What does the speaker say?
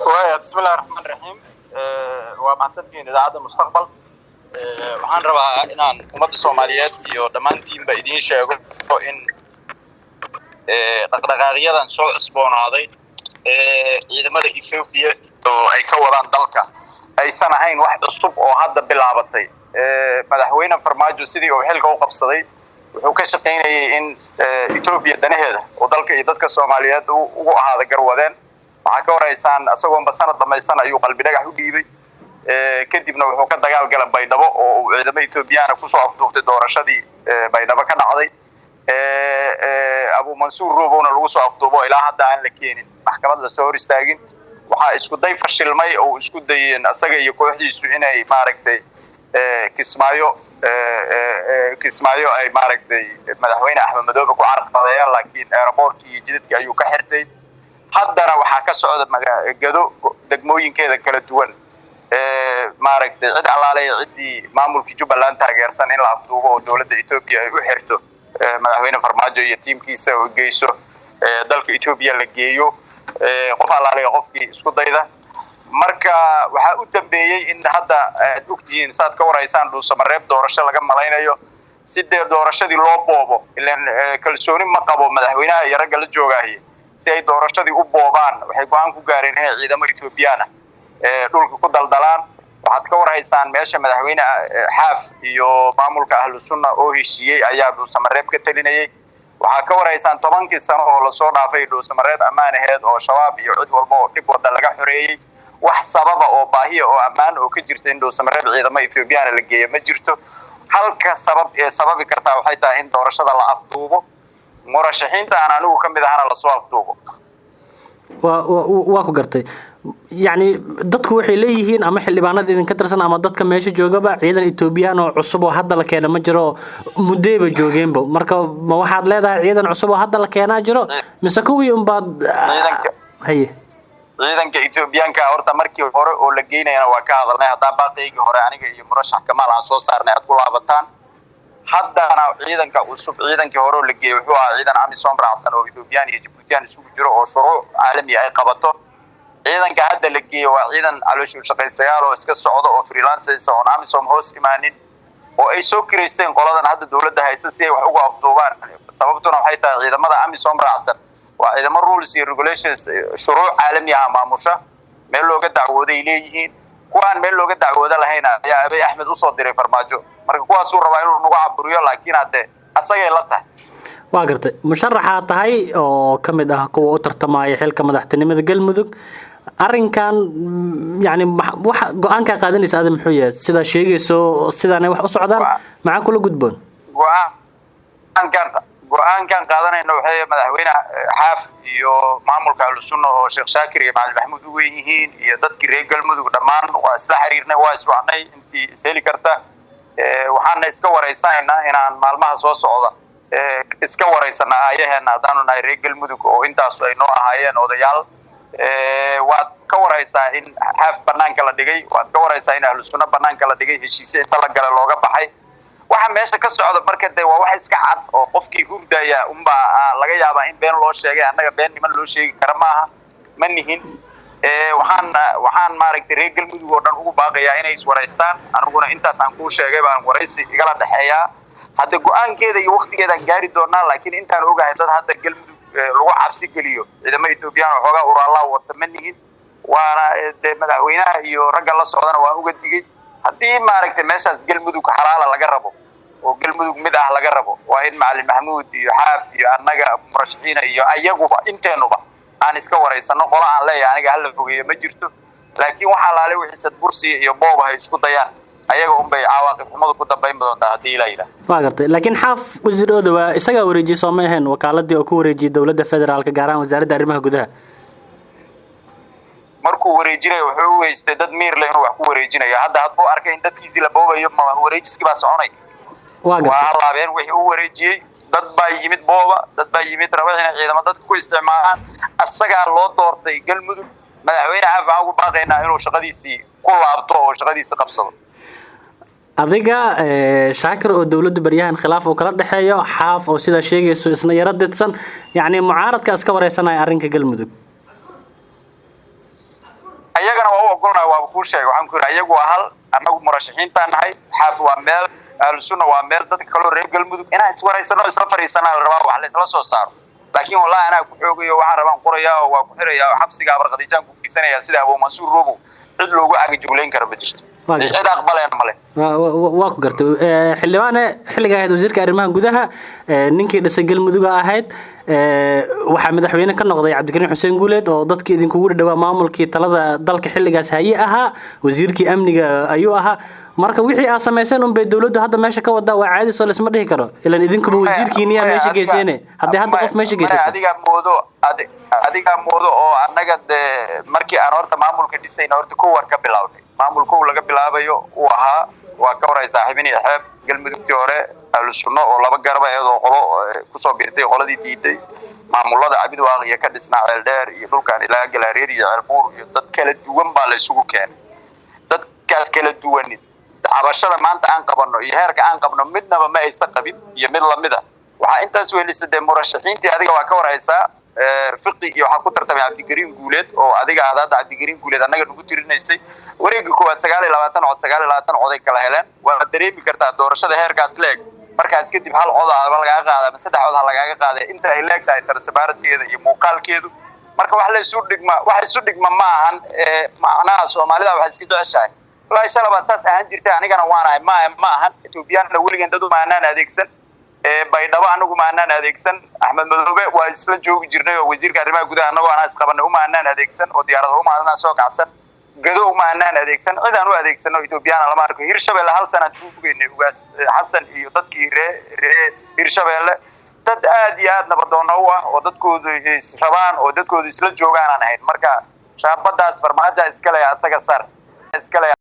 بسم الله الرحمن الرحيم ومحسنتين إذاعة المستقبل waxaan rabaa inaan ummadda Soomaaliyeed iyo dhamaantiin ba idin sheego in dhaqdhaqaaqyadan soo cusboonaaday ciidamada Ethiopia oo ay ka wadaan dalka aysan ahayn wax cusub oo hadda bilaabatay madaxweyne Farmaajo sidii uu xilka u qabsaday wuxuu ka shaqeynayay in Ethiopia danaheeda oo dalka iyo dadka Soomaaliyeed ugu ahaada garwadeen waxa ka wareysaan asagoo sanad dhamaysan ayuu qalbi dhagax u dhiibay kadibna wuxuu ka dagaal galay Baydhabo oo ciidamada Ethiopiana ku soo afduubtay doorashadii Baydhabo ka dhacday Abu Mansour Roobona lagu soo afduubo ilaa hadda aan la keenin maxkamad la soo hor istaagin waxa isku day fashilmay oo isku dayeen asaga iyo kooxdiisu inay maaragtay Kismaayo ay maaragtay madaxweyne Axmed Madoobe ku carqadeeyay laakiin airportkii iyo jidadkii ayuu ka xirtay haddana waxa ka socda magaalada degmooyinkeeda kala duwan maaragtay cid alaaleey cidii maamulka Jubbaland taageersan in la afduubo oo dawladda Ethiopia ay u xirto madaxweyne Farmaajo iyo tiimkiisa oo geeyo dalka Ethiopia la geeyo qof alaaleey qofkii isku dayda marka waxa u dambeeyay in hadda ogtihiin saad ka wareysaan Dhuusamareeb doorasho laga malaynayo sidee doorashadii loo boobo ilaan kalsooni ma qabo madaxweynaha iyo ragga la joogay si ay doorashadii u boobaan waxay go'aan ku gaareen in ciidamada Ethiopiana dhulka ku daldalaan waxaad ka wareysaan meesha madaxweyne Xaaf iyo maamulka Ahlu Sunna oo heshiiyay ayaa Dhuusamareeb ka talinayay waxa ka wareysaan 10 sano oo la soo dhaafay Dhuusamareeb amaaneed oo shabaab iyo cid walba oo dib wada laga xoreeyay wax sababa oo baahiya oo amaan oo ka jirta in Dhuusamareeb ciidamada Ethiopiana la geeyo ma jirto halka sababi kartaa waxay tahay in doorashada la afduubo murashaxiinta aan anigu kamid ahana la soo afduubo waa ku gartay يعني dadku waxay leeyihiin ama xildhibaanada idin ka tirsan ama dadka meesha joogaba ciidan Ethiopian oo cusub oo hadda la keenay ma jiro muddeeba joogeenba marka ma waxaad leedahay ciidan cusub oo hadda la keenaa jiro mise kuwii un baad ciidanka Ethiopianka horta markii hore oo la geynayna waa ka hadalnay hadda baaqeygii hore aniga iyo murashax Kamaal aan soo saarnay aad ku laabataan haddana ciidanka cusub ciidankii hore oo la geeyay wuxuu ahaa ciidan amisom raacsan oo Ethiopian iyo Djibouti isugu jiro oo shuruuc caalami ay qabato ciidanka hadda la geeyo waa ciidan calooshu shaqaystayaal oo iska socdo oo freelancers oo amisom hoos imaanin oo ay soo kireysteen qoladan hadda dawladda haysta si ay wax uga afduubaan sababtuna waxay tahay ciidamada amisom raacsan waa ciidamo rules iyo regulations shuruuc caalami ah maamusha meel looga dacwooday leeyihiin kuwaan meel looga dacwooda lahayn ayaa Abiy Ahmed u soo diray Farmaajo marka kuwaas uu rabaa inuu nagu caburiyo laakiin hadda asagay la tahay waa gartay musharaxa tahay oo kamid ah kuwa u tartamaya xilka madaxtinimada Galmudug arrinkan yani wax go'aanka qaadanaysa aad muxuu yahay sida sheegayso sidaanay wax u socdaan maxaa kula gudboon go'aankan qaadanayna waxay madaxweyne Xaaf iyo maamulka Ahlu Sunna oo Sheekh Shaakir iyo Macalin Maxamuud u weeyeen iyo dadkii reer Galmudug dhamaan waa isla xiriirnay waa iswaanay intii isheeli karta waxaana iska wareysanaynaa inaan maalmaha soo socda iska wareysana ayaheena hadaan nahay reer Galmudug oo intaas ay noo ahaayeen odayaal waad ka wareysaa in Xaaf banaanka la dhigay waad ka wareysaa in Ahlu Sunna banaanka la dhigay heshiisyo inta la galay looga baxay waxa meesha ka socda marka waa wax iska cad oo qofkii hurdaya umba laga yaabaa in been loo sheegay annaga been niman loo sheegi kara maaha ma nihin waxaan maaragtay reer Galmudug oo dhan ugu baaqayaa inay is wareystaan aniguna intaas aan ku sheegay baan wareysi igala dhaxeeyaa hadda go'aankeeda iyo waqtigeeda gaari doonaa laakiin intaan ogahay dad hadda Galmudug lagu cabsi geliyo ciidamada Ethiopian oo xogaa urala wata ma nihin waana madaxweynaha iyo ragga la socdana waa uga digay haddii maaragtay meeshaas Galmudug xalaal laga rabo oo Galmudug mid ah laga rabo waa in Macalin Maxamuud iyo Xaaf iyo annaga murashaxiina iyo ayaguba inteenuba aan iska wareysano qola aan leeyahay aniga hal fogeeyo ma jirto laakiin waxa la leeyahay wixii bursi iyo boob ay isku dayaan ayaga bay cawaaqib xumadu ku dambeyn doontaa hadii la yiraahdo waa gartay laakiin Xaaf wasiir Odowaa isaga wareejiyay Soomaaliya wakaaladii oo ku wareejiyay dawladda federaalka gaar ahaan wasaaradda arrimaha gudaha markuu wareejinay wuxuu weystay dad miir leh inuu wax ku wareejinayo hadda haduu arkay in dadkiisii la boobayo ma wareejiski baa soconay waa laabeen wixii uu wareejiyay dad baa yimid booba dad baa yimid raba in ciidamada dadku ku isticmaalaan asaga loo doortay Galmudug madaxweyne Xaaf ugu baaqaynaa inuu shaqadiisii ku laabto oo shaqadiisa qabsado adiga Shaakir oo dawladda baryahan khilaaf oo kala dhaxeeyo Xaaf oo sida sheegayso isna yara dadsan yani mucaaradka iska wareysanay arrinka Galmudug ogolna waa ku sheegay waxaan ku iyagu hal anagu murashaxiinta nahay xaaf waa meel ahlusunna waa meel dadka kale reer galmudug inaan iswareysano isla fariisana la rabaa wax la isla soo saaro laakiin wallahi anaa ku xoogayo waxaan rabaan qorayaa oo waa ku xirayaa xabsiga barqadiijaan ku kiisanaya sida Abu Mansuur Robo cid loogu agajugleyn karo ma jirto cid aqbaleen male waa ku gartay xildhibaane xilliga ahayd wasiirka arrimaha gudaha ninkii dhisay galmudug ahayd waxa madaxweyne ka noqday Cabdikariin Xuseen Guuleed oo dadkii idinku dhawaa maamulkii talada dalka xilligaas hayay ahaa wasiirkii amniga ayuu ahaa marka wixii aad sameeyeen bay dawladdu hadda meesha ka wada waa caadi soo isma dhihi karo ilaan idinkuba wasiirkiina meesha geyseen hadii hadda qof meesha geysay adiga moodo oo anaga markii aan horta maamulka dhisayna horta ku war ka bilaawday maamulku laga bilaabayo uu ahaa waa ka waray saaxiibin iyo xeeb galmudugtii hore ahlusunna oo laba garba iyadoo qolo ku soo biirtay qoladii diiday maamulada abid waaqiya ka dhisnaa ceel dheer iyo dhulkan ilaa galaareer iyo ceelbuur iyo dad kala duwan baa la isugu keenay dadkaas kala duwan cabashada maanta aan qabano iyo heerka aan qabno midnaba ma aysan qabin iyo mid lamid ah waxa intaas weelisay murashaxiintii adiga waa ka waraysaa fiqi iyo waxa ku tartamay Cabdikariin Guuleed oo adiga aad Cabdikariin Guuleed anaga nagu tirinaysay wareegga koowaad 29 oday kala heleen waa dareemi kartaa doorashada heerkaas leeg markaas kadib hal cod laga qaaday ama saddex cod laga qaaday inta ay leegtahay tarsabaarteeda iyo muuqaalkeedu marka wax la isu dhigma ma ahan macnaha Soomaalida waxa iska jeceshahay la shalabaad saas ahaan jirtay anigana waanahay ma ahan Ethiopian weligeed dad u maanaan adeegsan baydhabo anagu maanaan adeegsan Axmed Madoobe waa isla joogi jirnay oo wasiirka arrimaha gudaha anagu aan isqabanay u maanaan adeegsan oo diyaaradaha u maanaan soo kacsan gado u maanaan adeegsan cidaan u adeegsano Ethiopian lama arko Hirshabelle hal sana joogeenay ugaas Xasan iyo dadkii Hirshabelle dad aad iyo aad nabadoon u ah oo dadkoodu rabaan oo dadkoodu isla joogaan aan ahayn marka shaabadaas farmaajo iskale asaga sar iskale